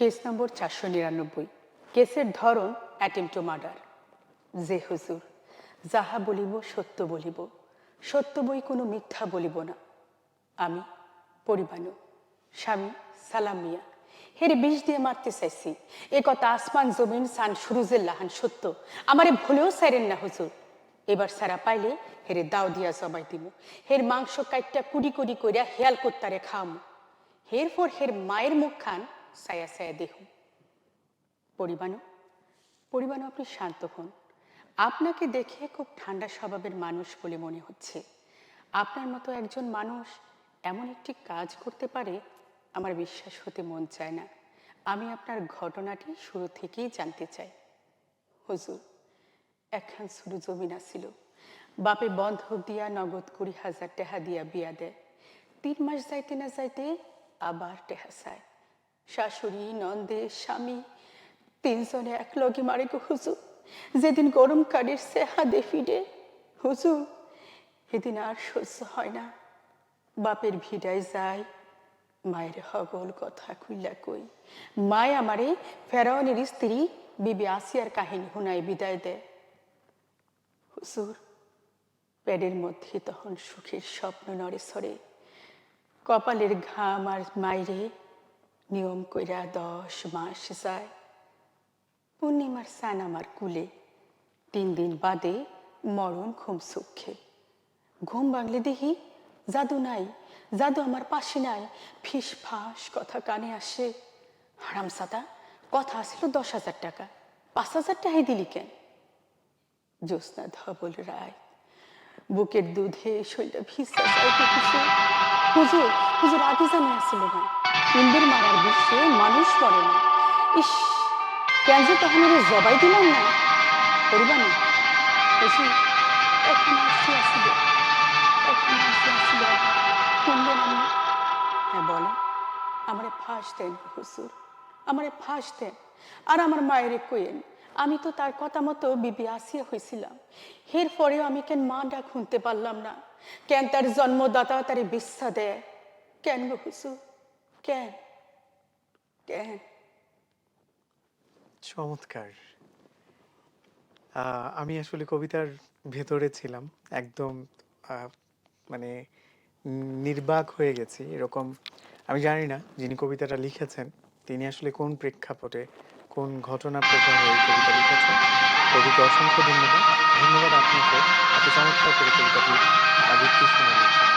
Case number 499। কেসের ধরন attempt to murder. যে হুজুর, যাহা বলিব সত্য বলিব, সত্য বই কোনো মিথ্যা বলিব না। আমি পরিবানু, স্বামী সালাম মিয়া, হেরে বিষ দিয়ে মারতে চাইছি। এ কথা আসমান জমিন সান সুরুজের লাহান সত্য। আমারে ভুলেও সাইরেন না হুজুর। এবার সারা পাইলে হেরে দাও দিয়া জবাই দিব। হের মাংস কাইটটা কুড়ি কুড়ি কইরা হেয়াল কোত্তারে খাওয়ামু। হের পর হের মায়ের মুখ খান সায়া সায়া দেখুন। পরিবানু, পরিবানু আপনি শান্ত হন। আপনাকে দেখে খুব ঠান্ডা স্বভাবের মানুষ বলে মনে হচ্ছে। আপনার মতো একজন মানুষ এমন একটি কাজ করতে পারে আমার বিশ্বাস হতে মন চায় না। আমি আপনার ঘটনাটি শুরু থেকেই জানতে চাই। হুজুর, একখান ছোট জমিন আছিল। বাপে বন্ধক দিয়া নগদ 20,000 টাকা দিয়া বিয়া দেয়। 3 মাস যাইতে না যাইতে আবার টেহা চায়। শাশুড়ি, নন্দে, স্বামী তিনজনে এক লগে মারে গো হুজুর। যেদিন গরম কাঠের সেহাদে ফিডে হুজুর, সেদিন আর সহ্য হয় না। বাপের ভিড়ায় যায়, মায়ের হগল কথা খুইলা কই। মায় আমারে ফেরাউনের স্ত্রী বিবি আসিয়ার কাহিনী হুনায় বিদায় দেয়। হুজুর, পেটের মধ্যে তখন সুখের স্বপ্ন নড়ে সরে। কপালের ঘাম আর মাইরে নিয়ম কইরা 10 মাস যায়। পূর্ণিমার সান আমার কুলে, 3 দিন বাদে মরণ ঘুম সুখে। ঘুম ভাঙলে দেখি জাদু নাই, জাদু আমার পাশে নাই। ফিস ফাঁস কথা কানে আসে। হারামজাদা, কথা আসছিল 10,000 টাকা, 5,000 টাকাই দিলি কেন? জ্যোৎস্না ধবল রায়, বুকের দুধে শরীরটা ভিজা যাইতে হুজুর। হুজুর, হুজুর আগে জানে আসছিল না ইন্দ্র মারার বিশ্বে মানুষ মরে না। ইস, কেন যে তখন ওরে জবাই দিলাম না। পরিবানি হুজুর, এখন আসি আসিল, এখন আসি আসিল আবার শুনবেন আমি? হ্যাঁ বলেন। আমারে ফাঁস দেন হুজুর, আমারে ফাঁস দেন। আর আমার মায়েরে কইেন আমি তো তার কথা মতো বিবি আসিয়া হয়েছিলাম। এর পরেও আমি কেন মা ডাক শুনতে পারলাম না? কেন তার জন্মদাতা তারে বিচ্ছা দেয়? কেন গো হুজুর, কেন কেন? চমৎকার। আমি আসলে কবিতার ভেতরে ছিলাম একদম। আহ, মানে নির্বাক হয়ে গেছি এরকম। আমি জানি না যিনি কবিতাটা লিখেছেন তিনি আসলে কোন প্রেক্ষাপটে, কোন ঘটনা প্রবাহে এই কবিতা লিখেছেন। কবিকে অসংখ্য ধন্যবাদ। ধন্যবাদ আপনাকে এত চমৎকার করে কবিতাটি আবৃত্তি শোনানোর জন্য।